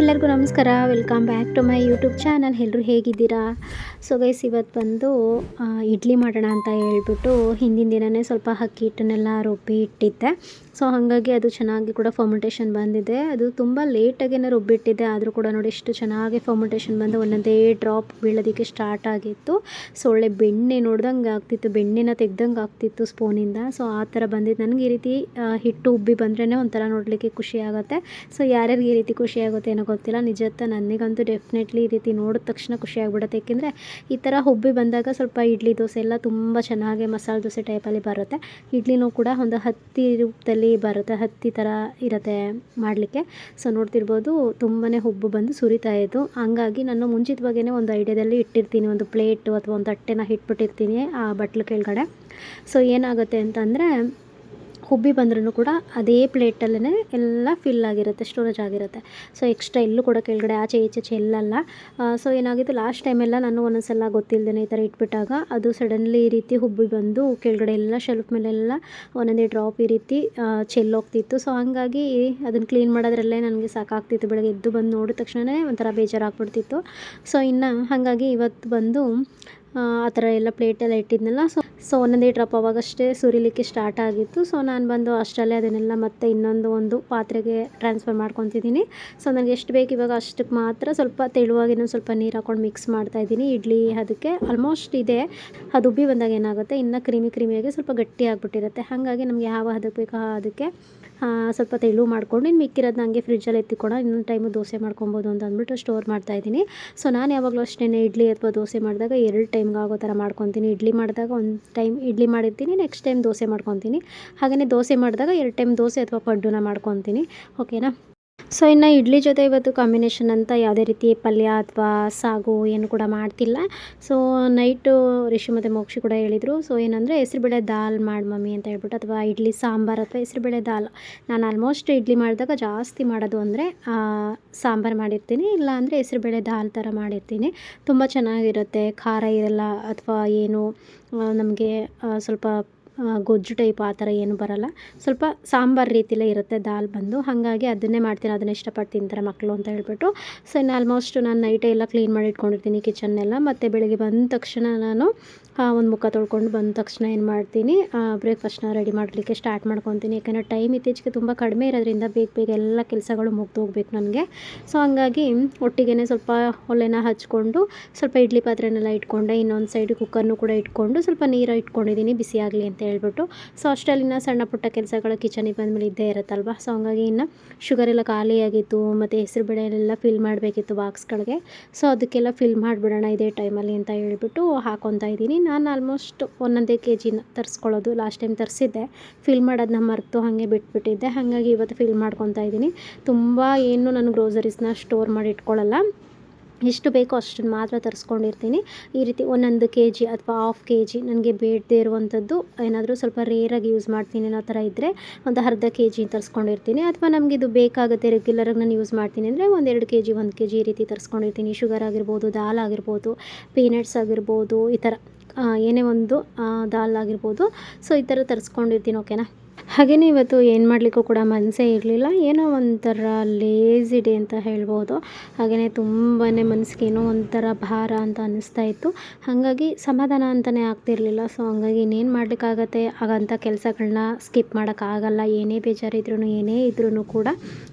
ಎಲ್ಲರಿಗೂ ನಮಸ್ಕಾರ. Welcome back to my YouTube channel. ಎಲ್ಲರೂ ಹೇಗಿದ್ದೀರಾ? ಸೊ ಗೈಸ್, ಇವತ್ತು ಬಂದು ಇಡ್ಲಿ ಮಾಡೋಣ ಅಂತ ಹೇಳ್ಬಿಟ್ಟು ಹಿಂದಿನ ದಿನವೇ ಸ್ವಲ್ಪ ಅಕ್ಕಿ ಹಿಟ್ಟನ್ನೆಲ್ಲ ರುಬ್ಬಿ ಇಟ್ಟಿದ್ದೆ. ಸೊ ಹಾಗಾಗಿ ಅದು ಚೆನ್ನಾಗಿ ಕೂಡ ಫರ್ಮೆಂಟೇಷನ್ ಬಂದಿದೆ. ಅದು ತುಂಬ ಲೇಟಾಗೇ ರುಬ್ಬಿಟ್ಟಿದ್ದೆ, ಆದರೂ ಕೂಡ ನೋಡಿ ಎಷ್ಟು ಚೆನ್ನಾಗಿ ಫರ್ಮೆಂಟೇಷನ್ ಬಂದು ಒಂದೊಂದೇ ಡ್ರಾಪ್ ಬೀಳೋದಕ್ಕೆ ಸ್ಟಾರ್ಟ್ ಆಗಿತ್ತು. ಸೊ ಒಳ್ಳೆ ಬೆಣ್ಣೆ ನೋಡ್ದಂಗೆ ಆಗ್ತಿತ್ತು, ಬೆಣ್ಣೆನ ತೆಗ್ದಂಗೆ ಆಗ್ತಿತ್ತು ಸ್ಪೂನಿಂದ. ಸೊ ಆ ಥರ ಬಂದಿದ್ದು. ನನಗೆ ಈ ರೀತಿ ಹಿಟ್ಟು ಉಬ್ಬಿ ಬಂದ್ರೇ ಒಂಥರ ನೋಡಲಿಕ್ಕೆ ಖುಷಿ ಆಗುತ್ತೆ. ಸೊ ಯಾರ್ಯಾರಿಗೆ ಈ ರೀತಿ ಖುಷಿ ಆಗುತ್ತೆ ಏನೋ ಗೊತ್ತಿಲ್ಲ, ನಿಜತ್ತ ನನಗಂತೂ ಡೆಫಿನೆಟ್ಲಿ ಈ ರೀತಿ ನೋಡಿದ ತಕ್ಷಣ ಖುಷಿ ಆಗಿಬಿಡುತ್ತೆ. ಏಕೆಂದರೆ ಈ ಥರ ಉಬ್ಬಿ ಬಂದಾಗ ಸ್ವಲ್ಪ ಇಡ್ಲಿ ದೋಸೆ ಎಲ್ಲ ತುಂಬ ಚೆನ್ನಾಗಿ ಮಸಾಲೆ ದೋಸೆ ಟೈಪಲ್ಲಿ ಬರುತ್ತೆ. ಇಡ್ಲಿನೂ ಕೂಡ ಒಂದು ಹತ್ತಿ ರೂಪದಲ್ಲಿ ಬರುತ್ತೆ, ಹತ್ತಿ ಥರ ಇರುತ್ತೆ ಮಾಡಲಿಕ್ಕೆ. ಸೊ ನೋಡ್ತಿರ್ಬೋದು ತುಂಬಾ ಉಬ್ಬು ಬಂದು ಸುರಿತಾ ಇತ್ತು. ಹಂಗಾಗಿ ನಾನು ಮುಂಚಿತವಾಗೇ ಒಂದು ಐಡಿಯಾದಲ್ಲಿ ಇಟ್ಟಿರ್ತೀನಿ, ಒಂದು ಪ್ಲೇಟು ಅಥವಾ ಒಂದು ತಟ್ಟೆನ ಇಟ್ಬಿಟ್ಟಿರ್ತೀನಿ ಆ ಬಟ್ಲು ಕೆಳಗಡೆ. ಸೊ ಏನಾಗುತ್ತೆ ಅಂತಂದರೆ ಉಬ್ಬಿ ಬಂದ್ರೂ ಕೂಡ ಅದೇ ಪ್ಲೇಟಲ್ಲೇ ಎಲ್ಲ ಫಿಲ್ ಆಗಿರುತ್ತೆ, ಸ್ಟೋರೇಜ್ ಆಗಿರುತ್ತೆ. ಸೊ ಎಕ್ಸ್ಟ್ರಾ ಎಲ್ಲೂ ಕೂಡ ಕೆಳಗಡೆ ಆಚೆ ಈಚೆ ಚೆಲ್ಲಲ್ಲ. ಸೊ ಏನಾಗಿತ್ತು ಲಾಸ್ಟ್ ಟೈಮೆಲ್ಲ ನಾನು ಒಂದೊಂದ್ಸಲ ಗೊತ್ತಿಲ್ಲದೇ ಈ ಥರ ಇಟ್ಬಿಟ್ಟಾಗ ಅದು ಸಡನ್ಲಿ ಈ ರೀತಿ ಉಬ್ಬಿ ಬಂದು ಕೆಳಗಡೆ ಎಲ್ಲ ಶೆಲ್ಫ್ ಮೇಲೆಲ್ಲ ಒಂದೊಂದೇ ಡ್ರಾಪ್ ಈ ರೀತಿ ಚೆಲ್ಲೋಗ್ತಿತ್ತು. ಸೊ ಹಾಗಾಗಿ ಅದನ್ನು ಕ್ಲೀನ್ ಮಾಡೋದ್ರಲ್ಲೇ ನನಗೆ ಸಾಕಾಗ್ತಿತ್ತು. ಬೆಳಗ್ಗೆ ಎದ್ದು ಬಂದು ನೋಡಿದ ತಕ್ಷಣ ಒಂಥರ ಬೇಜಾರಾಗ್ಬಿಡ್ತಿತ್ತು. ಸೊ ಇನ್ನು ಹಾಗಾಗಿ ಇವತ್ತು ಬಂದು ಆ ಥರ ಎಲ್ಲ ಪ್ಲೇಟೆಲ್ಲ ಇಟ್ಟಿದ್ನಲ್ಲ. ಸೊ ಒಂದೊಂದೇ ಡ್ರಾಪ್ ಅವಾಗಷ್ಟೇ ಸುರಿಲಿಕ್ಕೆ ಸ್ಟಾರ್ಟ್ ಆಗಿತ್ತು. ಸೊ ನಾನು ಬಂದು ಅಷ್ಟರಲ್ಲೇ ಅದನ್ನೆಲ್ಲ ಮತ್ತೆ ಒಂದು ಪಾತ್ರೆಗೆ ಟ್ರಾನ್ಸ್ಫರ್ ಮಾಡ್ಕೊತಿದ್ದೀನಿ. ಸೊ ನನಗೆ ಎಷ್ಟು ಬೇಕು ಇವಾಗ ಅಷ್ಟಕ್ಕೆ ಮಾತ್ರ ಸ್ವಲ್ಪ ತೆಳುವಾಗಿ ಇನ್ನೊಂದು ಸ್ವಲ್ಪ ನೀರು ಹಾಕ್ಕೊಂಡು ಮಿಕ್ಸ್ ಮಾಡ್ತಾಯಿದ್ದೀನಿ. ಇಡ್ಲಿ ಅದಕ್ಕೆ ಆಲ್ಮೋಸ್ಟ್ ಇದೆ, ಅದು ಉಬ್ಬಿ ಬಂದಾಗ ಏನಾಗುತ್ತೆ ಇನ್ನು ಕ್ರೀಮಿಯಾಗಿ ಸ್ವಲ್ಪ ಗಟ್ಟಿ ಆಗಿಬಿಟ್ಟಿರುತ್ತೆ. ಹಾಗಾಗಿ ನಮಗೆ ಯಾವ ಹದಕ್ಕೆ ಬೇಕೋ ಅದಕ್ಕೆ ಸ್ವಲ್ಪ ತೆಳು ಮಾಡ್ಕೊಂಡು ಇನ್ನು ಮಿಕ್ಕಿರೋದು ನನಗೆ ಫ್ರಿಜ್ಜಲ್ಲಿ ಎತ್ತಿಕೊಂಡು ಇನ್ನೊಂದು ಟೈಮು ದೋಸೆ ಮಾಡ್ಕೊಬೋದು ಅಂತ ಅಂದ್ಬಿಟ್ಟು ಸ್ಟೋರ್ ಮಾಡ್ತಾಯಿದ್ದೀನಿ. ಸೊ ನಾನು ಯಾವಾಗಲೂ ಅಷ್ಟೇ ಇಡ್ಲಿ ಅಥವಾ ದೋಸೆ ಮಾಡಿದಾಗ 2 ಟೈಮ್ಗೆ ಆಗೋ ಥರ ಮಾಡ್ಕೊತೀನಿ. ಇಡ್ಲಿ ಮಾಡಿದಾಗ ಒಂದು ಟೈಮ್ ಇಡ್ಲಿ ಮಾಡಿರ್ತೀನಿ, ನೆಕ್ಸ್ಟ್ ಟೈಮ್ ದೋಸೆ ಮಾಡ್ಕೊತೀನಿ. ಹಾಗೆಯೇ ದೋಸೆ ಮಾಡಿದಾಗ 2 ಟೈಮ್ ದೋಸೆ ಅಥವಾ ಪಡ್ಡುನ ಮಾಡ್ಕೊತೀನಿ. ಓಕೆನಾ? ಸೊ ಇನ್ನು ಇಡ್ಲಿ ಜೊತೆ ಇವತ್ತು ಕಾಂಬಿನೇಷನ್ ಅಂತ ಯಾವುದೇ ರೀತಿ ಪಲ್ಯ ಅಥವಾ ಸಾಗು ಏನು ಕೂಡ ಮಾಡ್ತಿಲ್ಲ. ಸೊ ನೈಟು ರಿಷಿ ಮತ್ತು ಮೋಕ್ಷಿ ಕೂಡ ಹೇಳಿದರು. ಸೊ ಏನಂದರೆ ಹೆಸರುಬೇಳೆ ದಾಲ್ ಮಾಡಿ ಮಮ್ಮಿ ಅಂತ ಹೇಳ್ಬಿಟ್ಟು, ಅಥವಾ ಇಡ್ಲಿ ಸಾಂಬಾರು ಅಥವಾ ಹೆಸರುಬೇಳೆ ದಾಲ್. ನಾನು ಆಲ್ಮೋಸ್ಟ್ ಇಡ್ಲಿ ಮಾಡಿದಾಗ ಜಾಸ್ತಿ ಮಾಡೋದು ಅಂದರೆ ಸಾಂಬಾರು ಮಾಡಿರ್ತೀನಿ, ಇಲ್ಲ ಅಂದರೆ ಹೆಸರುಬೇಳೆ ದಾಲ್ ಥರ ಮಾಡಿರ್ತೀನಿ. ತುಂಬ ಚೆನ್ನಾಗಿರುತ್ತೆ, ಖಾರ ಇರಲ್ಲ ಅಥವಾ ಏನು ನಮಗೆ ಸ್ವಲ್ಪ ಗೊಜ್ಜು ಟೈಪ್ ಆ ಥರ ಏನು ಬರೋಲ್ಲ, ಸ್ವಲ್ಪ ಸಾಂಬಾರು ರೀತಿಲೇ ಇರುತ್ತೆ ದಾಲ್ ಬಂದು. ಹಾಗಾಗಿ ಅದನ್ನೇ ಮಾಡ್ತೀನಿ, ಅದನ್ನೇ ಇಷ್ಟಪಟ್ಟು ತಿಂತಾರೆ ಮಕ್ಕಳು ಅಂತ ಹೇಳ್ಬಿಟ್ಟು. ಸೊ ಇನ್ನು ಆಲ್ಮೋಸ್ಟ್ ನಾನು ನೈಟೇ ಎಲ್ಲ ಕ್ಲೀನ್ ಮಾಡಿ ಇಟ್ಕೊಂಡಿರ್ತೀನಿ ಕಿಚನ್ನೆಲ್ಲ. ಮತ್ತು ಬೆಳಗ್ಗೆ ಬಂದ ತಕ್ಷಣ ನಾನು ಒಂದು ಮುಖ ತೊಳ್ಕೊಂಡು ಬಂದ ತಕ್ಷಣ ಏನು ಮಾಡ್ತೀನಿ, ಬ್ರೇಕ್ಫಾಸ್ಟ್ನ ರೆಡಿ ಮಾಡಲಿಕ್ಕೆ ಸ್ಟಾರ್ಟ್ ಮಾಡ್ಕೊತೀನಿ. ಯಾಕಂದರೆ ಟೈಮ್ ಇತ್ತೀಚೆಗೆ ತುಂಬ ಕಡಿಮೆ ಇರೋದ್ರಿಂದ ಬೇಗ ಎಲ್ಲ ಕೆಲಸಗಳು ಮುಗ್ದು ಹೋಗ್ಬೇಕು ನನಗೆ. ಸೊ ಹಂಗಾಗಿ ಒಟ್ಟಿಗೆ ಸ್ವಲ್ಪ ಒಲೆನ ಹಚ್ಕೊಂಡು ಸ್ವಲ್ಪ ಇಡ್ಲಿ ಪಾತ್ರೆನೆಲ್ಲ ಇಟ್ಕೊಂಡೆ. ಇನ್ನೊಂದು ಸೈಡ್ ಕುಕ್ಕರ್ನು ಕೂಡ ಇಟ್ಕೊಂಡು ಸ್ವಲ್ಪ ನೀರು ಇಟ್ಕೊಂಡಿದ್ದೀನಿ ಬಿಸಿ ಆಗಲಿ ಅಂತ ಹೇಳ್ಬಿಟ್ಟು. ಸೊ ಅಷ್ಟರಲ್ಲಿನ ಸಣ್ಣ ಪುಟ್ಟ ಕೆಲಸಗಳು ಕಿಚನಿಗೆ ಬಂದಮೇಲೆ ಇದ್ದೇ ಇರುತ್ತಲ್ವ. ಸೊ ಹಂಗಾಗಿ ಇನ್ನು ಶುಗರೆಲ್ಲ ಖಾಲಿಯಾಗಿತ್ತು, ಮತ್ತು ಹೆಸರು ಬೇಳೆಯೆಲ್ಲ ಫಿಲ್ ಮಾಡಬೇಕಿತ್ತು ಬಾಕ್ಸ್ಗಳಿಗೆ. ಸೊ ಅದಕ್ಕೆಲ್ಲ ಫಿಲ್ ಮಾಡಿಬಿಡೋಣ ಇದೇ ಟೈಮಲ್ಲಿ ಅಂತ ಹೇಳ್ಬಿಟ್ಟು ಹಾಕ್ಕೊತಾ ಇದ್ದೀನಿ. ನಾನು ಆಲ್ಮೋಸ್ಟ್ 1 kg ತರಿಸ್ಕೊಳ್ಳೋದು. ಲಾಸ್ಟ್ ಟೈಮ್ ತರಿಸಿದ್ದೆ, ಫಿಲ್ ಮಾಡೋದನ್ನ ಮರೆತು ಹಾಗೆ ಬಿಟ್ಬಿಟ್ಟಿದ್ದೆ. ಹಾಗಾಗಿ ಇವತ್ತು ಫಿಲ್ ಮಾಡ್ಕೊತಾ ಇದ್ದೀನಿ. ತುಂಬ ಏನು ನಾನು ಗ್ರೋಸರೀಸ್ನ ಸ್ಟೋರ್ ಮಾಡಿ ಇಟ್ಕೊಳ್ಳಲ್ಲ, ಎಷ್ಟು ಬೇಕೋ ಅಷ್ಟನ್ನು ಮಾತ್ರ ತರಿಸ್ಕೊಂಡಿರ್ತೀನಿ. ಈ ರೀತಿ 1 kg ಅಥವಾ 1/2 kg ನನಗೆ ಬೇಡದೇ ಇರುವಂಥದ್ದು ಏನಾದರೂ ಸ್ವಲ್ಪ ರೇರಾಗಿ ಯೂಸ್ ಮಾಡ್ತೀನಿ ಅನ್ನೋ ಥರ ಇದ್ದರೆ ಒಂದು ಅರ್ಧ kg ತರಿಸ್ಕೊಂಡಿರ್ತೀನಿ. ಅಥವಾ ನಮಗೆ ಇದು ಬೇಕಾಗುತ್ತೆ ರೆಗ್ಯುಲರಾಗಿ ನಾನು ಯೂಸ್ ಮಾಡ್ತೀನಿ ಅಂದರೆ 2 kg 1 kg ಈ ರೀತಿ ತರಿಸ್ಕೊಂಡಿರ್ತೀನಿ. ಶುಗರ್ ಆಗಿರ್ಬೋದು, ದಾಲ್ ಆಗಿರ್ಬೋದು, ಪೀನಟ್ಸ್ ಆಗಿರ್ಬೋದು, ಈ ಥರ ಏನೇ ಒಂದು ದಾಲ್ ಆಗಿರ್ಬೋದು. ಸೊ ಈ ಥರ ತರಿಸ್ಕೊಂಡಿರ್ತೀನಿ. ಓಕೆನಾ? ಹಾಗೆಯೇ ಇವತ್ತು ಏನು ಮಾಡಲಿಕ್ಕೂ ಕೂಡ ಮನಸ್ಸೇ ಇರಲಿಲ್ಲ, ಏನೋ ಒಂಥರ ಲೇಝಿ ಡೇ ಅಂತ ಹೇಳ್ಬೋದು. ಹಾಗೆಯೇ ತುಂಬಾ ಮನಸ್ಸಿಗೆ ಏನೋ ಒಂಥರ ಭಾರ ಅಂತ ಅನ್ನಿಸ್ತಾ ಇತ್ತು. ಹಾಗಾಗಿ ಸಮಾಧಾನ ಅಂತಲೇ ಆಗ್ತಿರಲಿಲ್ಲ. ಸೊ ಹಂಗಾಗಿ ಇನ್ನೇನು ಮಾಡಲಿಕ್ಕಾಗತ್ತೆ, ಹಾಗಂಥ ಕೆಲಸಗಳನ್ನ ಸ್ಕಿಪ್ ಮಾಡೋಕ್ಕಾಗಲ್ಲ. ಏನೇ ಬೇಜಾರಿದ್ರೂ ಏನೇ ಇದ್ರೂ ಕೂಡ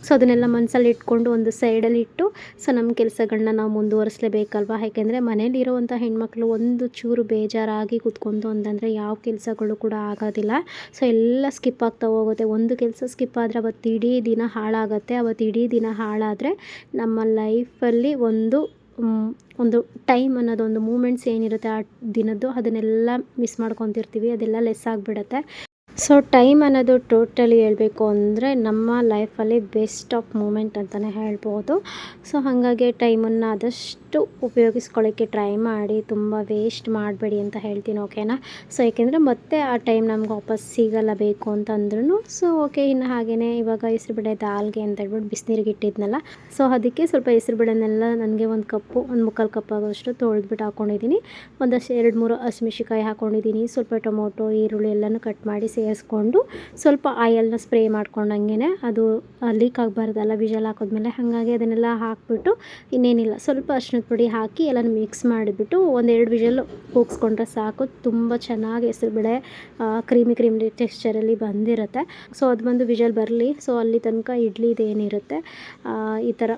ಸೊ ಅದನ್ನೆಲ್ಲ ಮನಸ್ಸಲ್ಲಿ ಇಟ್ಕೊಂಡು ಒಂದು ಸೈಡಲ್ಲಿ ಇಟ್ಟು ಸೊ ನಮ್ಮ ಕೆಲಸಗಳನ್ನ ನಾವು ಮುಂದುವರಿಸಲೇಬೇಕಲ್ವ. ಯಾಕೆಂದರೆ ಮನೇಲಿರುವಂಥ ಹೆಣ್ಮಕ್ಳು ಒಂದು ಚೂರು ಬೇಜಾರಾಗಿ ಕೂತ್ಕೊಂಡು ಅಂತಂದರೆ ಯಾವ ಕೆಲಸಗಳು ಕೂಡ ಆಗೋದಿಲ್ಲ. ಸೊ ಎಲ್ಲ ಸ್ಕಿಪ್ ಆಗ್ತಾ ಹೋಗುತ್ತೆ. ಒಂದು ಕೆಲಸ ಸ್ಕಿಪ್ ಆದರೆ ಅವತ್ತು ಇಡೀ ದಿನ ಹಾಳಾಗುತ್ತೆ. ಅವತ್ತು ಇಡೀ ದಿನ ಹಾಳಾದರೆ ನಮ್ಮ ಲೈಫಲ್ಲಿ ಒಂದು ಟೈಮ್ ಅನ್ನೋದು, ಒಂದು ಮೂಮೆಂಟ್ಸ್ ಏನಿರುತ್ತೆ ಆ ದಿನದ್ದು, ಅದನ್ನೆಲ್ಲ ಮಿಸ್ ಮಾಡ್ಕೊತಿರ್ತೀವಿ, ಅದೆಲ್ಲ ಲೆಸ್ ಆಗಿಬಿಡುತ್ತೆ. ಸೊ ಟೈಮ್ ಅನ್ನೋದು ಟೋಟಲಿ ಹೇಳಬೇಕು ಅಂದರೆ ನಮ್ಮ ಲೈಫಲ್ಲಿ ಬೆಸ್ಟ್ ಆಫ್ ಮೂಮೆಂಟ್ ಅಂತಲೇ ಹೇಳ್ಬೋದು. ಸೊ ಹಾಗಾಗಿ ಟೈಮನ್ನು ಆದಷ್ಟು ಆದಷ್ಟು ಉಪಯೋಗಿಸ್ಕೊಳ್ಳೋಕ್ಕೆ ಟ್ರೈ ಮಾಡಿ, ತುಂಬ ವೇಸ್ಟ್ ಮಾಡಬೇಡಿ ಅಂತ ಹೇಳ್ತೀನಿ, ಓಕೆನಾ. ಸೊ ಏಕೆಂದರೆ ಮತ್ತೆ ಆ ಟೈಮ್ ನಮ್ಗೆ ವಾಪಸ್ ಸಿಗಲ್ಲ ಬೇಕು ಅಂತಂದ್ರೂ. ಸೊ ಓಕೆ, ಇನ್ನು ಹಾಗೆಯೇ ಇವಾಗ ಹೆಸರುಬೇಳೆ ದಾಲ್ಗೆ ಅಂತ ಹೇಳ್ಬಿಟ್ಟು ಬಿಸಿನೀರಿಗೆ ಇಟ್ಟಿದ್ನಲ್ಲ, ಸೊ ಅದಕ್ಕೆ ಸ್ವಲ್ಪ ಹೆಸರುಬೇಳೆನೆಲ್ಲ ನನಗೆ ಒಂದು ಕಪ್ಪು, ಒಂದು ಮುಕ್ಕಾಲು ಕಪ್ ಆಗೋಷ್ಟು ತೊಳೆದ್ಬಿಟ್ಟು ಹಾಕ್ಕೊಂಡಿದ್ದೀನಿ. ಒಂದಷ್ಟು 2-3 ಹಸಿಮೆಣ್ಸಿಕಾಯಿ ಹಾಕ್ಕೊಂಡಿದ್ದೀನಿ. ಸ್ವಲ್ಪ ಟೊಮೊಟೊ, ಈರುಳ್ಳಿ ಎಲ್ಲನೂ ಕಟ್ ಮಾಡಿ ಸೇರಿಸ್ಕೊಂಡು ಸ್ವಲ್ಪ ಆಯಿಲ್ನ ಸ್ಪ್ರೇ ಮಾಡ್ಕೊಂಡಂಗೆ, ಅದು ಲೀಕ್ ಆಗಬಾರ್ದಲ್ಲ ವಿಷಲ್ ಹಾಕಿದ್ಮೇಲೆ, ಹಾಗಾಗಿ ಅದನ್ನೆಲ್ಲ ಹಾಕಿಬಿಟ್ಟು ಇನ್ನೇನಿಲ್ಲ ಸ್ವಲ್ಪ ಅರಿಶಿಣದ ಪುಡಿ ಹಾಕಿ ಎಲ್ಲನೂ ಮಿಕ್ಸ್ ಮಾಡಿಬಿಟ್ಟು 1-2 ವಿಷಲ್ ಕೂಗಿಸ್ಕೊಂಡ್ರೆ ಸಾಕು. ತುಂಬ ಚೆನ್ನಾಗಿ ಹೆಸರುಬೇಳೆ ಕ್ರೀಮಿ ಟೆಕ್ಸ್ಚರಲ್ಲಿ ಬಂದಿರುತ್ತೆ. ಸೊ ಅದು ಬಂದು ವಿಷಲ್ ಬರಲಿ. ಸೊ ಅಲ್ಲಿ ತನಕ ಇಡ್ಲಿದೇನಿರುತ್ತೆ ಈ ಥರ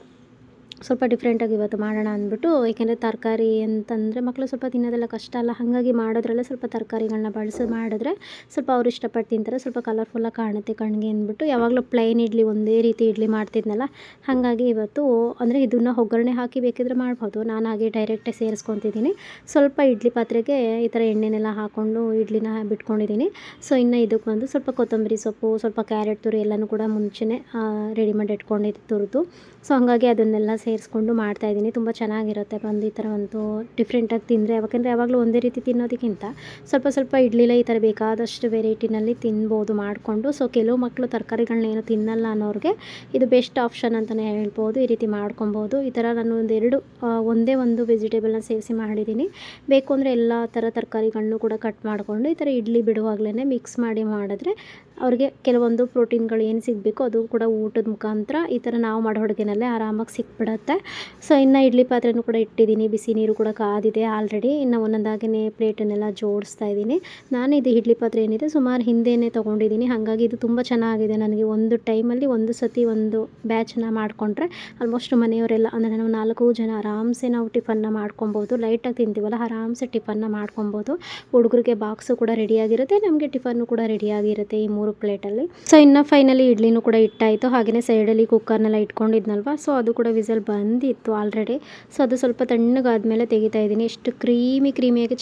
ಸ್ವಲ್ಪ ಡಿಫ್ರೆಂಟಾಗಿ ಇವತ್ತು ಮಾಡೋಣ ಅಂದ್ಬಿಟ್ಟು, ಏಕೆಂದರೆ ತರಕಾರಿ ಅಂತಂದರೆ ಮಕ್ಕಳು ಸ್ವಲ್ಪ ತಿನ್ನೋದೆಲ್ಲ ಕಷ್ಟ ಅಲ್ಲ, ಹಾಗಾಗಿ ಮಾಡೋದ್ರಲ್ಲೇ ಸ್ವಲ್ಪ ತರಕಾರಿಗಳನ್ನ ಬಳಸಿ ಮಾಡಿದ್ರೆ ಸ್ವಲ್ಪ ಅವ್ರು ಇಷ್ಟಪಟ್ಟು ತಿಂತಾರೆ, ಸ್ವಲ್ಪ ಕಲರ್ಫುಲ್ಲಾಗಿ ಕಾಣುತ್ತೆ ಕಣ್ಣಿಗೆ ಅಂದ್ಬಿಟ್ಟು. ಯಾವಾಗಲೂ ಪ್ಲೈನ್ ಇಡ್ಲಿ ಒಂದೇ ರೀತಿ ಇಡ್ಲಿ ಮಾಡ್ತಿದ್ನಲ್ಲ, ಹಾಗಾಗಿ ಇವತ್ತು ಅಂದರೆ ಇದನ್ನು ಒಗ್ಗರಣೆ ಹಾಕಿ ಬೇಕಿದ್ರೆ ಮಾಡ್ಬೋದು. ನಾನು ಹಾಗೆ ಡೈರೆಕ್ಟೇ ಸೇರಿಸ್ಕೊತಿದ್ದೀನಿ. ಸ್ವಲ್ಪ ಇಡ್ಲಿ ಪಾತ್ರೆಗೆ ಈ ಥರ ಎಣ್ಣೆನೆಲ್ಲ ಹಾಕ್ಕೊಂಡು ಇಡ್ಲಿನ ಬಿಟ್ಕೊಂಡಿದ್ದೀನಿ. ಸೊ ಇನ್ನು ಇದಕ್ಕೆ ಬಂದು ಸ್ವಲ್ಪ ಕೊತ್ತಂಬರಿ ಸೊಪ್ಪು, ಸ್ವಲ್ಪ ಕ್ಯಾರೆಟ್ ತುರಿ ಎಲ್ಲನೂ ಕೂಡ ಮುಂಚೆನೇ ರೆಡಿ ಮಾಡಿ ಇಟ್ಕೊಂಡಿದ್ದು ತುರಿದು. ಸೊ ಹಾಗಾಗಿ ಅದನ್ನೆಲ್ಲ ಸೇರಿಸ್ಕೊಂಡು ಮಾಡ್ತಾಯಿದ್ದೀನಿ. ತುಂಬ ಚೆನ್ನಾಗಿರುತ್ತೆ ಬಂದು ಈ ಥರ ಒಂದು ಡಿಫ್ರೆಂಟಾಗಿ ತಿಂದರೆ, ಯಾಕೆಂದರೆ ಯಾವಾಗಲೂ ಒಂದೇ ರೀತಿ ತಿನ್ನೋದಕ್ಕಿಂತ ಸ್ವಲ್ಪ ಇಡ್ಲಿಲ ಈ ಥರ ಬೇಕಾದಷ್ಟು ವೆರೈಟಿನಲ್ಲಿ ತಿನ್ಬೋದು ಮಾಡಿಕೊಂಡು. ಸೊ ಕೆಲವು ಮಕ್ಕಳು ತರಕಾರಿಗಳನ್ನೇನು ತಿನ್ನಲ್ಲ ಅನ್ನೋರಿಗೆ ಇದು ಬೆಸ್ಟ್ ಆಪ್ಷನ್ ಅಂತಲೇ ಹೇಳ್ಬೋದು. ಈ ರೀತಿ ಮಾಡ್ಕೊಬೋದು. ಈ ಥರ ನಾನು ಒಂದೇ ಒಂದು ವೆಜಿಟೇಬಲ್ನ ಸೇರಿಸಿ ಮಾಡಿದ್ದೀನಿ. ಬೇಕು ಅಂದರೆ ಎಲ್ಲ ಥರ ತರಕಾರಿಗಳನ್ನೂ ಕೂಡ ಕಟ್ ಮಾಡಿಕೊಂಡು ಈ ಥರ ಇಡ್ಲಿ ಬಿಡುವಾಗಲೇ ಮಿಕ್ಸ್ ಮಾಡಿ ಮಾಡಿದ್ರೆ ಅವ್ರಿಗೆ ಕೆಲವೊಂದು ಪ್ರೋಟೀನ್ಗಳು ಏನು ಸಿಗಬೇಕು ಅದು ಕೂಡ ಊಟದ ಮುಖಾಂತರ ಈ ಥರ ನಾವು ಮಾಡೋ ಅಡುಗೆನಲ್ಲೇ ಆರಾಮಾಗಿ ಸಿಕ್ಬಿಡುತ್ತೆ. ಸೊ ಇನ್ನು ಇಡ್ಲಿ ಪಾತ್ರೆನೂ ಕೂಡ ಇಟ್ಟಿದ್ದೀನಿ. ಬಿಸಿ ನೀರು ಕೂಡ ಕಾದಿದೆ ಆಲ್ರೆಡಿ. ಇನ್ನು ಒಂದೊಂದಾಗೇ ಪ್ಲೇಟನ್ನೆಲ್ಲ ಜೋಡಿಸ್ತಾ ಇದ್ದೀನಿ. ನಾನು ಇದು ಇಡ್ಲಿ ಪಾತ್ರೆ ಏನಿದೆ ಸುಮಾರು ಹಿಂದೆಯೇ ತೊಗೊಂಡಿದ್ದೀನಿ, ಹಾಗಾಗಿ ಇದು ತುಂಬ ಚೆನ್ನಾಗಿದೆ. ನನಗೆ ಒಂದು ಟೈಮಲ್ಲಿ ಒಂದು ಸತಿ ಒಂದು ಬ್ಯಾಚನ್ನ ಮಾಡಿಕೊಂಡ್ರೆ ಆಲ್ಮೋಸ್ಟ್ ಮನೆಯವರೆಲ್ಲ ಅಂದರೆ ನಾವು 4 ಜನ ಆರಾಮ್ಸೆ ನಾವು ಟಿಫನ್ನ ಮಾಡ್ಕೊಬೋದು. ಲೈಟಾಗಿ ತಿಂತೀವಲ್ಲ, ಆರಾಮ್ಸೆ ಟಿಫನ್ನ ಮಾಡ್ಕೊಬೋದು. ಹುಡುಗರಿಗೆ ಬಾಕ್ಸು ಕೂಡ ರೆಡಿಯಾಗಿರುತ್ತೆ, ನಮಗೆ ಟಿಫನ್ನು ಕೂಡ ರೆಡಿಯಾಗಿರುತ್ತೆ ಈ 3 ಪ್ಲೇಟಲ್ಲಿ. ಸೊ ಇನ್ನು ಫೈನಲಿ ಇಡ್ಲಿನೂ ಕೂಡ ಇಟ್ಟಾಯಿತು. ಹಾಗೆಯೇ ಸೈಡಲ್ಲಿ ಕುಕ್ಕರ್ನೆಲ್ಲ ಇಟ್ಕೊಂಡಿದ್ನಲ್ವ, ಸೊ ಅದು ಕೂಡ ವಿಸಲ್ ಬಂದಿತ್ತು ಆಲ್ರೆಡಿ. ಸೊ ಅದು ಸ್ವಲ್ಪ ತಣ್ಣಗಾದ್ಮೇಲೆ ತೆಗಿತಾ ಇದ್ದೀನಿ. ಎಷ್ಟು ಕ್ರೀಮಿಯಾಗಿ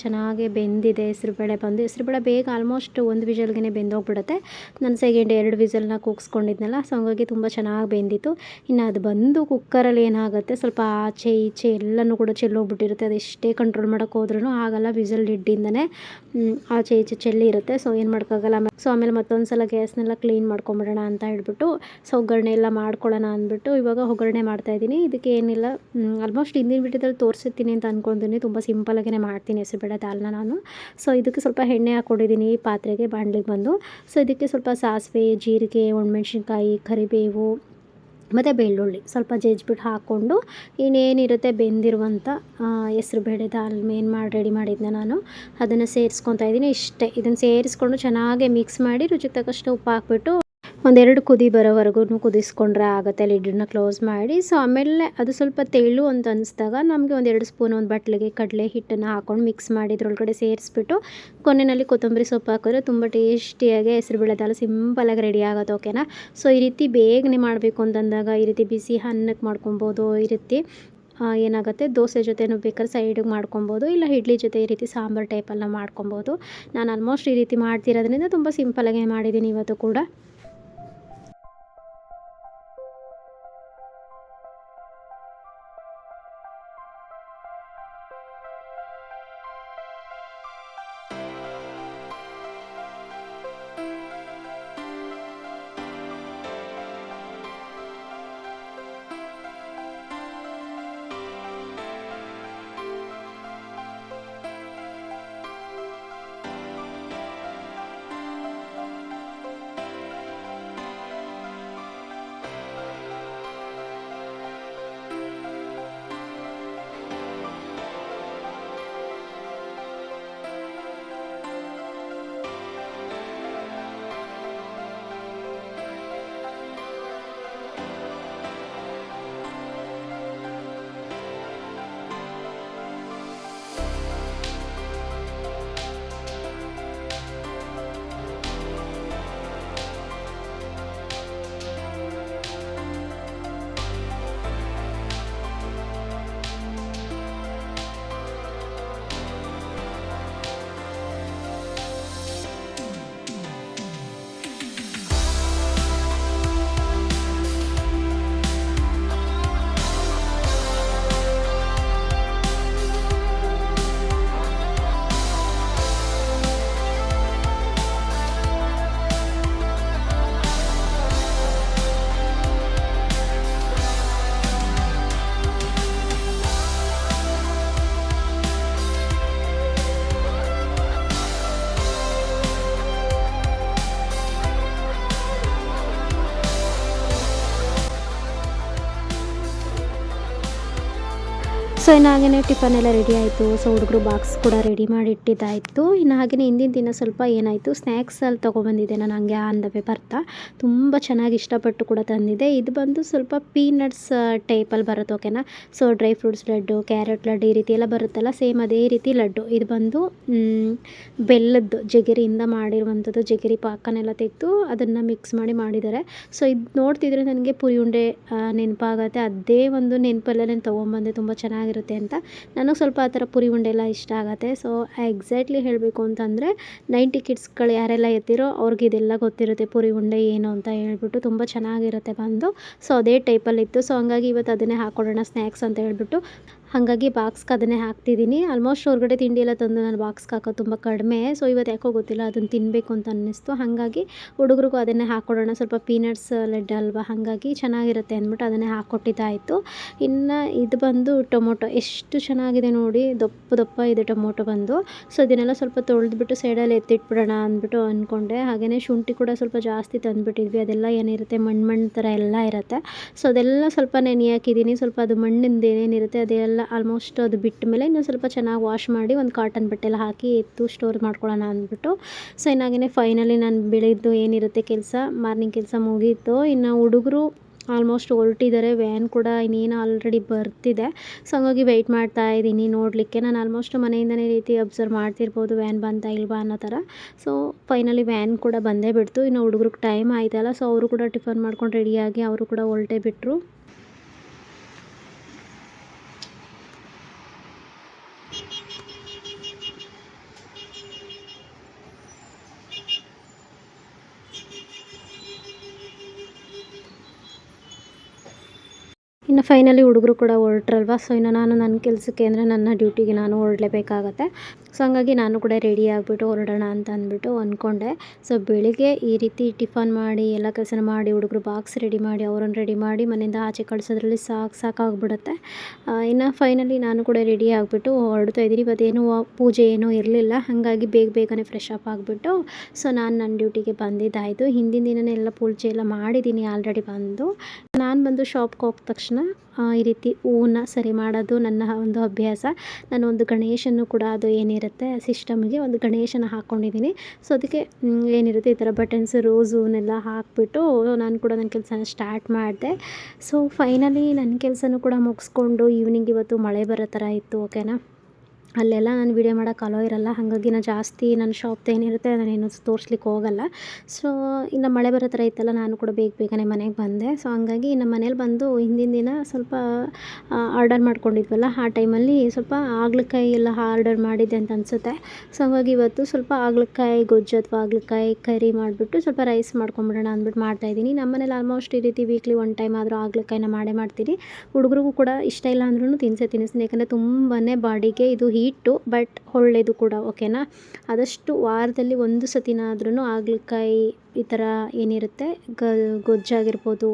ಚೆನ್ನಾಗಿ ಬೆಂದಿದೆ ಹೆಸರುಬೇಳೆ ಬೇಗ ಆಲ್ಮೋಸ್ಟ್ ಒಂದು ವಿಷಲ್ಗೆ ಬೆಂದೋಗ್ಬಿಡುತ್ತೆ. ನಾನು ಸೆಕೆಂಡ್ 2 ವಿಸಲ್ನ ಕೂಗಿಸ್ಕೊಂಡಿದ್ನಲ್ಲ, ಸೊ ಹಂಗಾಗಿ ತುಂಬ ಚೆನ್ನಾಗಿ ಬೆಂದಿತ್ತು. ಇನ್ನು ಅದು ಬಂದು ಕುಕ್ಕರಲ್ಲಿ ಏನಾಗುತ್ತೆ ಸ್ವಲ್ಪ ಆಚೆ ಈಚೆ ಎಲ್ಲನೂ ಕೂಡ ಚೆಲ್ಲೋಗ್ಬಿಟ್ಟಿರುತ್ತೆ. ಅದು ಎಷ್ಟೇ ಕಂಟ್ರೋಲ್ ಮಾಡೋಕ್ಕೆ ಹೋದ್ರೂ ಆಗಲ್ಲ, ವಿಸಲ್ ಲಿಡ್ಡಿಂದನೇ ಆಚೆ ಈಚೆ ಚೆಲ್ಲಿ ಇರುತ್ತೆ. ಸೊ ಏನು ಮಾಡೋಕ್ಕಾಗಲ್ಲ. ಸೊ ಆಮೇಲೆ ಮತ್ತೊಂದು ಸಲ ಗ್ಯಾಸ್ನೆಲ್ಲ ಕ್ಲೀನ್ ಮಾಡ್ಕೊಂಬಿಡೋಣ ಅಂತ ಹೇಳ್ಬಿಟ್ಟು ಸೊ ಒಗ್ಗರಣೆ ಎಲ್ಲ ಮಾಡ್ಕೊಳ್ಳೋಣ ಅಂದ್ಬಿಟ್ಟು ಇವಾಗ ಒಗ್ಗರಣೆ ಮಾಡ್ತಾಯಿದ್ದೀನಿ. ಇದಕ್ಕೆ ಏನಿಲ್ಲ, ಆಲ್ಮೋಸ್ಟ್ ಹಿಂದಿನ ವಿಡಿಯೋದಲ್ಲಿ ತೋರಿಸಿರ್ತೀನಿ ಅಂತ ಅಂದ್ಕೊಂಡಿದ್ದೀನಿ. ತುಂಬ ಸಿಂಪಲಾಗೇ ಮಾಡ್ತೀನಿ ಹೆಸರುಬೇಳೆ ದಾಲ್ನ ನಾನು. ಸೊ ಇದಕ್ಕೆ ಸ್ವಲ್ಪ ಎಣ್ಣೆ ಹಾಕ್ಕೊಂಡಿದ್ದೀನಿ ಪಾತ್ರೆಗೆ, ಬಾಣಲಿಗೆ ಬಂದು. ಸೊ ಇದಕ್ಕೆ ಸ್ವಲ್ಪ ಸಾಸಿವೆ, ಜೀರಿಗೆ, ಒಣಮೆಣ್ಸಿನ್ಕಾಯಿ, ಕರಿಬೇವು ಮತ್ತು ಬೆಳ್ಳುಳ್ಳಿ ಸ್ವಲ್ಪ ಜಜ್ಜಿಬಿಟ್ಟು ಹಾಕ್ಕೊಂಡು ಇನ್ನೇನಿರುತ್ತೆ ಬೆಂದಿರುವಂಥ ಹೆಸರುಬೇಳೆ ದಾಲ್ ರೆಡಿ ಮಾಡಿದ್ದೆ ನಾನು, ಅದನ್ನು ಸೇರಿಸ್ಕೊತಾ ಇದ್ದೀನಿ. ಇಷ್ಟೇ, ಇದನ್ನು ಸೇರಿಸ್ಕೊಂಡು ಚೆನ್ನಾಗಿ ಮಿಕ್ಸ್ ಮಾಡಿ ರುಚಿಗೆ ತಕ್ಕಷ್ಟು ಉಪ್ಪು ಹಾಕ್ಬಿಟ್ಟು 1-2 ಕುದಿ ಬರೋವರೆಗೂ ಕುದಿಸ್ಕೊಂಡ್ರೆ ಆಗುತ್ತೆ. ಲಿಡ್ಡನ್ನ ಕ್ಲೋಸ್ ಮಾಡಿ. ಸೊ ಆಮೇಲೆ ಅದು ಸ್ವಲ್ಪ ತೆಳು ಅಂತ ಅನಿಸ್ದಾಗ ನಮಗೆ 1-2 ಸ್ಪೂನ್ ಒಂದು ಬಟ್ಲಿಗೆ ಕಡಲೆ ಹಿಟ್ಟನ್ನು ಹಾಕ್ಕೊಂಡು ಮಿಕ್ಸ್ ಮಾಡಿ ಇದ್ರೊಳಗಡೆ ಸೇರಿಸ್ಬಿಟ್ಟು ಕೊನೆಯಲ್ಲಿ ಕೊತ್ತಂಬರಿ ಸೊಪ್ಪು ಹಾಕಿದ್ರೆ ತುಂಬ ಟೇಸ್ಟಿಯಾಗಿ ಹೆಸರುಬೇಳೆ ದಾಲ್ ಸಿಂಪಲಾಗಿ ರೆಡಿ ಆಗುತ್ತೆ, ಓಕೆನಾ. ಸೊ ಈ ರೀತಿ ಬೇಗನೆ ಮಾಡಬೇಕು ಅಂತಂದಾಗ ಈ ರೀತಿ ಬಿಸಿ ಅನ್ನಕ್ಕೆ ಮಾಡ್ಕೊಬೋದು. ಈ ರೀತಿ ಏನಾಗುತ್ತೆ ದೋಸೆ ಜೊತೆನೂ ಬೇಕಾದ್ರೆ ಸೈಡಿಗೆ ಮಾಡ್ಕೊಬೋದು, ಇಲ್ಲ ಇಡ್ಲಿ ಜೊತೆ ಈ ರೀತಿ ಸಾಂಬಾರು ಟೈಪೆಲ್ಲ ಮಾಡ್ಕೊಬೋದು. ನಾನು ಆಲ್ಮೋಸ್ಟ್ ಈ ರೀತಿ ಮಾಡ್ತಿರೋದ್ರಿಂದ ತುಂಬ ಸಿಂಪಲಾಗೆ ಮಾಡಿದ್ದೀನಿ ಇವತ್ತು ಕೂಡ. ಸೊ ಇನ್ನು ಹಾಗೆಯೇ ಟಿಫನ್ ಎಲ್ಲ ರೆಡಿ ಆಯಿತು. ಸೊ ಹುಡುಗರು ಬಾಕ್ಸ್ ಕೂಡ ರೆಡಿ ಮಾಡಿ ಇಟ್ಟಿದ್ದಾಯಿತು. ಇನ್ನು ಹಾಗೆಯೇ ಹಿಂದಿನ ದಿನ ಸ್ವಲ್ಪ ಏನಾಯಿತು, ಸ್ನ್ಯಾಕ್ಸಲ್ಲಿ ತೊಗೊಬಂದಿದ್ದೆ ನಾನು ಹಂಗೆ ಆನ್ ದ ವೇ ಬರ್ತಾ. ತುಂಬ ಚೆನ್ನಾಗಿ ಇಷ್ಟಪಟ್ಟು ಕೂಡ ತಂದಿದ್ದೆ. ಇದು ಬಂದು ಸ್ವಲ್ಪ ಪೀನಟ್ಸ್ ಟೈಪಲ್ಲಿ ಬರುತ್ತೆ, ಓಕೆನಾ. So dry fruits laddu, carrot laddu ಈ ರೀತಿ ಎಲ್ಲ ಬರುತ್ತಲ್ಲ, ಸೇಮ್ ಅದೇ ರೀತಿ ಲಡ್ಡು. ಇದು ಬಂದು ಬೆಲ್ಲದ್ದು ಜಗರಿಯಿಂದ ಮಾಡಿರುವಂಥದ್ದು. ಜಗರಿ ಪಾಕನೆಲ್ಲ ತೆಗೆದು ಅದನ್ನು ಮಿಕ್ಸ್ ಮಾಡಿ ಮಾಡಿದ್ದಾರೆ. ಸೊ ಇದು ನೋಡ್ತಿದ್ರೆ ನನಗೆ ಪುರಿ ಉಂಡೆ ನೆನಪಾಗತ್ತೆ. ಅದೇ ಒಂದು ನೆನಪಲ್ಲೇ ನಾನು ತೊಗೊಂಬಂದೆ, ತುಂಬ ಚೆನ್ನಾಗಿರುತ್ತೆ ಅಂತ. ನನಗೆ ಸ್ವಲ್ಪ ಆ ಥರ ಪುರಿ ಉಂಡೆ ಎಲ್ಲ ಇಷ್ಟ ಆಗುತ್ತೆ. ಸೊ ಎಕ್ಸಾಕ್ಟ್ಲಿ ಹೇಳಬೇಕು ಅಂತಂದರೆ 90 ಕಿಡ್ಸ್ಗಳು ಯಾರೆಲ್ಲ ಎತ್ತಿರೋ ಅವ್ರಿಗೆ ಇದೆಲ್ಲ ಗೊತ್ತಿರುತ್ತೆ, ಪುರಿ ಉಂಡೆ ಏನು ಅಂತ ಹೇಳ್ಬಿಟ್ಟು. ತುಂಬ ಚೆನ್ನಾಗಿರುತ್ತೆ ಬಂದು. ಸೊ ಅದೇ ಟೈಪಲ್ಲಿತ್ತು. ಸೊ ಹಂಗಾಗಿ ಇವತ್ತು ಅದನ್ನೇ ಹಾಕ್ಕೊಡೋಣ ಸ್ನ್ಯಾಕ್ಸ್ ಅಂತ ಹೇಳ್ಬಿಟ್ಟು ಹಾಗಾಗಿ ಬಾಕ್ಸ್ಗೆ ಅದನ್ನೇ ಹಾಕ್ತಿದ್ದೀನಿ. ಆಲ್ಮೋಸ್ಟ್ ಹೊರಗಡೆ ತಿಂಡಿ ಎಲ್ಲ ತಂದು ನಾನು ಬಾಕ್ಸ್ಗೆ ಹಾಕೋದು ತುಂಬ ಕಡಿಮೆ. ಸೊ ಇವತ್ತು ಯಾಕೋ ಗೊತ್ತಿಲ್ಲ, ಅದನ್ನು ತಿನ್ನಬೇಕು ಅಂತ ಅನ್ನಿಸ್ತು. ಹಾಗಾಗಿ ಹುಡುಗರಿಗೂ ಅದನ್ನೇ ಹಾಕ್ಕೊಡೋಣ, ಸ್ವಲ್ಪ ಪೀನಟ್ಸ್ ಲಡ್ಡು ಅಲ್ವಾ, ಹಾಗಾಗಿ ಚೆನ್ನಾಗಿರುತ್ತೆ ಅಂದ್ಬಿಟ್ಟು ಅದನ್ನೇ ಹಾಕ್ಕೊಟ್ಟಿದ್ದಾಯಿತು. ಇನ್ನು ಇದು ಬಂದು ಟೊಮೊಟೊ ಎಷ್ಟು ಚೆನ್ನಾಗಿದೆ ನೋಡಿ, ದಪ್ಪ ದಪ್ಪ ಇದೆ ಟೊಮೊಟೊ ಬಂದು. ಸೊ ಇದನ್ನೆಲ್ಲ ಸ್ವಲ್ಪ ತೊಳೆದ್ಬಿಟ್ಟು ಸೈಡಲ್ಲಿ ಎತ್ತಿಟ್ಬಿಡೋಣ ಅಂದ್ಬಿಟ್ಟು ಅಂದ್ಕೊಂಡೆ. ಹಾಗೆಯೇ ಶುಂಠಿ ಕೂಡ ಸ್ವಲ್ಪ ಜಾಸ್ತಿ ತಂದುಬಿಟ್ಟಿದ್ವಿ. ಅದೆಲ್ಲ ಏನಿರುತ್ತೆ ಮಣ್ಣು ಥರ ಎಲ್ಲ ಇರುತ್ತೆ. ಸೊ ಅದೆಲ್ಲ ಸ್ವಲ್ಪ ನೆನೆ ಹಾಕಿದ್ದೀನಿ. ಸ್ವಲ್ಪ ಅದು ಮಣ್ಣಿಂದ ಏನೇನಿರುತ್ತೆ ಅದೆಲ್ಲ ಆಲ್ಮೋಸ್ಟ್ ಅದು ಬಿಟ್ಟ ಮೇಲೆ ಇನ್ನೂ ಸ್ವಲ್ಪ ಚೆನ್ನಾಗಿ ವಾಶ್ ಮಾಡಿ ಒಂದು ಕಾಟನ್ ಬಟ್ಟೆಲ್ಲ ಹಾಕಿ ಎತ್ತು ಸ್ಟೋರ್ ಮಾಡ್ಕೊಳ್ಳೋಣ ಅಂದ್ಬಿಟ್ಟು. ಸೊ ಇನ್ನಾಗೇ ಫೈನಲಿ ನಾನು ಬೆಳಗ್ಗೆ ಏನಿರುತ್ತೆ ಕೆಲಸ, ಮಾರ್ನಿಂಗ್ ಕೆಲಸ ಮುಗೀತು. ಇನ್ನು ಹುಡುಗರು ಆಲ್ಮೋಸ್ಟ್ ಹೊರಟಿದ್ದಾರೆ. ವ್ಯಾನ್ ಕೂಡ ಇನ್ನೇನು ಆಲ್ರೆಡಿ ಬರ್ತಿದೆ. ಸೊ ಹಂಗಾಗಿ ವೆಯ್ಟ್ ಮಾಡ್ತಾ ಇದ್ದೀನಿ ನೋಡಲಿಕ್ಕೆ. ನಾನು ಆಲ್ಮೋಸ್ಟ್ ಮನೆಯಿಂದನೇ ರೀತಿ ಅಬ್ಸರ್ವ್ ಮಾಡ್ತಿರ್ಬೋದು ವ್ಯಾನ್ ಬಂತಾ ಇಲ್ವಾ ಅನ್ನೋ ಥರ. ಸೊ ಫೈನಲಿ ವ್ಯಾನ್ ಕೂಡ ಬಂದೇ ಬಿಡ್ತು. ಇನ್ನು ಹುಡುಗ್ರಿಗೆ ಟೈಮ್ ಆಯ್ತಲ್ಲ, ಸೊ ಅವರು ಕೂಡ ಟಿಫನ್ ಮಾಡ್ಕೊಂಡು ರೆಡಿಯಾಗಿ ಅವರು ಕೂಡ ಹೊರಟೇ ಬಿಟ್ಟರು. ಇನ್ನು ಫೈನಲಿ ಹುಡುಗರು ಕೂಡ ಹೊರಟ್ರಲ್ವ. ಸೊ ಇನ್ನು ನಾನು ನನ್ನ ಕೆಲಸಕ್ಕೆ ಅಂದರೆ ನನ್ನ ಡ್ಯೂಟಿಗೆ ನಾನು ಹೊರಡಲೇಬೇಕಾಗತ್ತೆ. ಸೊ ಹಂಗಾಗಿ ನಾನು ಕೂಡ ರೆಡಿ ಆಗಿಬಿಟ್ಟು ಹೊರಡೋಣ ಅಂತ ಅಂದ್ಬಿಟ್ಟು ಅಂದ್ಕೊಂಡೆ. ಸೊ ಬೆಳಿಗ್ಗೆ ಈ ರೀತಿ ಟಿಫನ್ ಮಾಡಿ ಎಲ್ಲ ಕೆಲಸನ ಮಾಡಿ ಹುಡುಗರು ಬಾಕ್ಸ್ ರೆಡಿ ಮಾಡಿ ಅವರನ್ನು ರೆಡಿ ಮಾಡಿ ಮನೆಯಿಂದ ಆಚೆ ಕಳಿಸೋದ್ರಲ್ಲಿ ಸಾಕಾಗ್ಬಿಡುತ್ತೆ. ಇನ್ನು ಫೈನಲಿ ನಾನು ಕೂಡ ರೆಡಿ ಆಗಿಬಿಟ್ಟು ಹೊರಡ್ತಾ ಇದ್ದೀನಿ. ಇವತ್ತೇನು ಪೂಜೆ ಏನೂ ಇರಲಿಲ್ಲ, ಹಾಗಾಗಿ ಬೇಗನೆ ಫ್ರೆಶ್ ಅಪ್ ಆಗಿಬಿಟ್ಟು ಸೊ ನಾನು ನನ್ನ ಡ್ಯೂಟಿಗೆ ಬಂದಿದ್ದಾಯಿತು. ಹಿಂದಿನ ದಿನವೇ ಎಲ್ಲ ಪೂಜೆ ಎಲ್ಲ ಮಾಡಿದ್ದೀನಿ ಆಲ್ರೆಡಿ ಬಂದು. ನಾನು ಬಂದು ಶಾಪ್ಗೆ ಹೋದ ತಕ್ಷಣ ಈ ರೀತಿ ಹೂವನ್ನ ಸರಿ ಮಾಡೋದು ನನ್ನ ಒಂದು ಅಭ್ಯಾಸ. ನಾನು ಒಂದು ಗಣೇಶನ್ನು ಕೂಡ ಅದು ಏನಿರುತ್ತೆ ಸಿಸ್ಟಮ್ಗೆ ಒಂದು ಗಣೇಶನ ಹಾಕ್ಕೊಂಡಿದ್ದೀನಿ. ಸೊ ಅದಕ್ಕೆ ಏನಿರುತ್ತೆ ಈ ಥರ ಬಟನ್ಸ್ ರೋಸ್ ಹೂವನ್ನೆಲ್ಲ ಹಾಕಿಬಿಟ್ಟು ನಾನು ಕೂಡ ನನ್ನ ಕೆಲಸನ ಸ್ಟಾರ್ಟ್ ಮಾಡಿದೆ. ಸೊ ಫೈನಲಿ ನನ್ನ ಕೆಲಸನೂ ಕೂಡ ಮುಗಿಸ್ಕೊಂಡು ಈವ್ನಿಂಗ್ ಇವತ್ತು ಮಳೆ ಬರೋ ಥರ ಇತ್ತು, ಓಕೆನಾ. ಅಲ್ಲೆಲ್ಲ ನಾನು ವೀಡಿಯೋ ಮಾಡೋಕ್ಕೆ ಅಲೋ ಇರೋಲ್ಲ, ಹಾಗಾಗಿ ನಾನು ಜಾಸ್ತಿ ನನ್ನ ಶಾಪ್ದು ಏನಿರುತ್ತೆ ನಾನೇನು ತೋರಿಸ್ಲಿಕ್ಕೆ ಹೋಗಲ್ಲ. ಸೊ ಇನ್ನು ಮಳೆ ಬರೋ ಥರ ಇತ್ತಲ್ಲ, ನಾನು ಕೂಡ ಬೇಗನೆ ಮನೆಗೆ ಬಂದೆ. ಸೊ ಹಂಗಾಗಿ ನಮ್ಮ ಮನೇಲಿ ಬಂದು ಹಿಂದಿನ ದಿನ ಸ್ವಲ್ಪ ಆರ್ಡರ್ ಮಾಡ್ಕೊಂಡಿದ್ವಲ್ಲ, ಆ ಟೈಮಲ್ಲಿ ಸ್ವಲ್ಪ ಹಾಗಲಕಾಯಿ ಎಲ್ಲ ಆರ್ಡರ್ ಮಾಡಿದ್ದೆ ಅಂತ ಅನಿಸುತ್ತೆ. ಸೊ ಹಂಗಾಗಿ ಇವತ್ತು ಸ್ವಲ್ಪ ಹಾಗಲಕಾಯಿ ಗೊಜ್ಜು ಅಥವಾ ಹಾಗಲಕಾಯಿ ಕರಿ ಮಾಡಿಬಿಟ್ಟು ಸ್ವಲ್ಪ ರೈಸ್ ಮಾಡ್ಕೊಂಬಿಡೋಣ ಅಂದ್ಬಿಟ್ಟು ಮಾಡ್ತಾಯಿದ್ದೀನಿ. ನಮ್ಮ ಮನೇಲಿ ಆಲ್ಮೋಸ್ಟ್ ಈ ರೀತಿ ವೀಕ್ಲಿ 1 ಟೈಮ್ ಆದರೂ ಹಾಗಲಕಾಯಿನ ಮಾಡ್ತೀನಿ. ಹುಡುಗರಿಗೂ ಕೂಡ ಇಷ್ಟ ಇಲ್ಲ ಅಂದ್ರೂ ತಿನ್ನಿಸ್ತೀನಿ, ಯಾಕಂದರೆ ತುಂಬಾ ಬಾಡಿಗೆ ಇದು ಹೀಟು, ಬಟ್ ಒಳ್ಳೆಯದು ಕೂಡ, ಓಕೆನಾ. ಆದಷ್ಟು ವಾರದಲ್ಲಿ 1 ಸತಿನಾದ್ರೂ ಹಾಗಲಕಾಯಿ ಈ ಥರ ಏನಿರುತ್ತೆ ಗೊಜ್ಜಾಗಿರ್ಬೋದು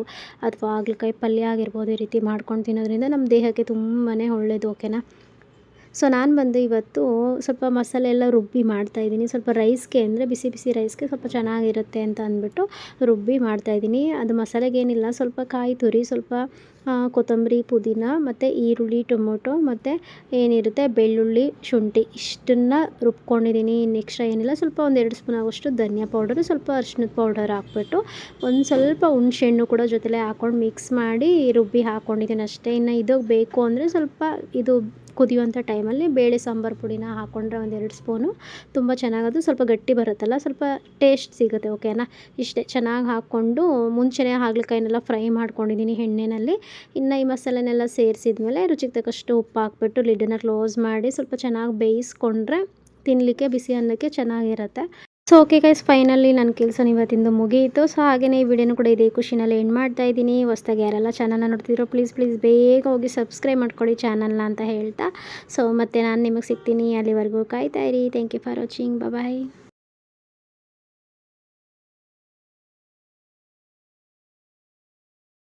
ಅಥವಾ ಹಾಗಲಕಾಯಿ ಪಲ್ಯ ಆಗಿರ್ಬೋದು ಈ ರೀತಿ ಮಾಡ್ಕೊಂಡು ತಿನ್ನೋದ್ರಿಂದ ನಮ್ಮ ದೇಹಕ್ಕೆ ತುಂಬಾ ಒಳ್ಳೆಯದು, ಓಕೆನಾ. ಸೊ ನಾನು ಬಂದು ಇವತ್ತು ಸ್ವಲ್ಪ ಮಸಾಲೆ ಎಲ್ಲ ರುಬ್ಬಿ ಮಾಡ್ತಾಯಿದ್ದೀನಿ. ಸ್ವಲ್ಪ ರೈಸ್ಗೆ ಅಂದರೆ ಬಿಸಿ ರೈಸ್ಗೆ ಸ್ವಲ್ಪ ಚೆನ್ನಾಗಿರುತ್ತೆ ಅಂತ ಅಂದ್ಬಿಟ್ಟು ರುಬ್ಬಿ ಮಾಡ್ತಾಯಿದ್ದೀನಿ. ಅದು ಮಸಾಲೆಗೇನಿಲ್ಲ, ಸ್ವಲ್ಪ ಕಾಯಿ ತುರಿ, ಸ್ವಲ್ಪ ಕೊತ್ತಂಬರಿ, ಪುದೀನ ಮತ್ತು ಈರುಳ್ಳಿ, ಟೊಮೊಟೊ ಮತ್ತು ಏನಿರುತ್ತೆ ಬೆಳ್ಳುಳ್ಳಿ, ಶುಂಠಿ ಇಷ್ಟನ್ನು ರುಬ್ಕೊಂಡಿದ್ದೀನಿ. ನೆಕ್ಸ್ಟ್ ಏನಿಲ್ಲ, ಸ್ವಲ್ಪ 1-2 ಸ್ಪೂನ್ ಆಗೋಷ್ಟು ಧನಿಯಾ ಪೌಡರು, ಸ್ವಲ್ಪ ಅರಿಶಿಣದ ಪೌಡರ್ ಹಾಕ್ಬಿಟ್ಟು ಒಂದು ಸ್ವಲ್ಪ ಹುಣಸೆಹಣ್ಣು ಕೂಡ ಜೊತೆಲೇ ಹಾಕ್ಕೊಂಡು ಮಿಕ್ಸ್ ಮಾಡಿ ರುಬ್ಬಿ ಹಾಕ್ಕೊಂಡಿದ್ದೀನಿ ಅಷ್ಟೇ. ಇನ್ನು ಇದು ಬೇಕು ಅಂದರೆ ಸ್ವಲ್ಪ ಇದು ಕುದಿಯುವಂಥ ಟೈಮಲ್ಲಿ ಬೇಳೆ ಸಾಂಬಾರು ಪುಡಿನ ಹಾಕ್ಕೊಂಡ್ರೆ 1-2 ಸ್ಪೂನು ತುಂಬ ಚೆನ್ನಾಗದು, ಸ್ವಲ್ಪ ಗಟ್ಟಿ ಬರುತ್ತಲ್ಲ, ಸ್ವಲ್ಪ ಟೇಸ್ಟ್ ಸಿಗುತ್ತೆ, ಓಕೆನಾ. ಇಷ್ಟೇ ಚೆನ್ನಾಗಿ ಹಾಕ್ಕೊಂಡು ಮುಂಚೆನೇ ಹಾಗಲಕಾಯಿನೆಲ್ಲ ಫ್ರೈ ಮಾಡ್ಕೊಂಡಿದ್ದೀನಿ ಎಣ್ಣೆಯಲ್ಲಿ. ಇನ್ನು ಈ ಮಸಾಲೆನೆಲ್ಲ ಸೇರಿಸಿದ್ಮೇಲೆ ರುಚಿಗೆ ತಕ್ಕಷ್ಟು ಉಪ್ಪು ಹಾಕ್ಬಿಟ್ಟು ಲಿಡ್ಡನ್ನು ಕ್ಲೋಸ್ ಮಾಡಿ ಸ್ವಲ್ಪ ಚೆನ್ನಾಗಿ ಬೇಯಿಸ್ಕೊಂಡ್ರೆ ತಿನ್ನಲಿಕ್ಕೆ ಬಿಸಿ ಅನ್ನಕ್ಕೆ ಚೆನ್ನಾಗಿರುತ್ತೆ. ಸೊ ಓಕೆ ಗೈಸ್, ಫೈನಲಿ ನನ್ನ ಕೆಲಸ ಇವತ್ತಿಂದು ಮುಗಿಯಿತು. ಸೊ ಹಾಗೆಯೇ ಈ ವಿಡಿಯೋನು ಕೂಡ ಇದೇ ಖುಷಿನಲ್ಲಿ ಎಂಡ್ ಮಾಡ್ತಾ ಇದ್ದೀನಿ. ಹೊಸ್ದಾಗಿ ಯಾರೆಲ್ಲ ಚಾನಲ್ನ ನೋಡ್ತಿದ್ರು ಪ್ಲೀಸ್ ಬೇಗ ಹೋಗಿ ಸಬ್ಸ್ಕ್ರೈಬ್ ಮಾಡ್ಕೊಳ್ಳಿ ಚಾನಲ್ನ ಅಂತ ಹೇಳ್ತಾ. ಸೊ ಮತ್ತೆ ನಾನು ನಿಮಗೆ ಸಿಗ್ತೀನಿ, ಅಲ್ಲಿವರೆಗೂ ಕಾಯ್ತಾ ಇರಿ. Thank you for watching, bye.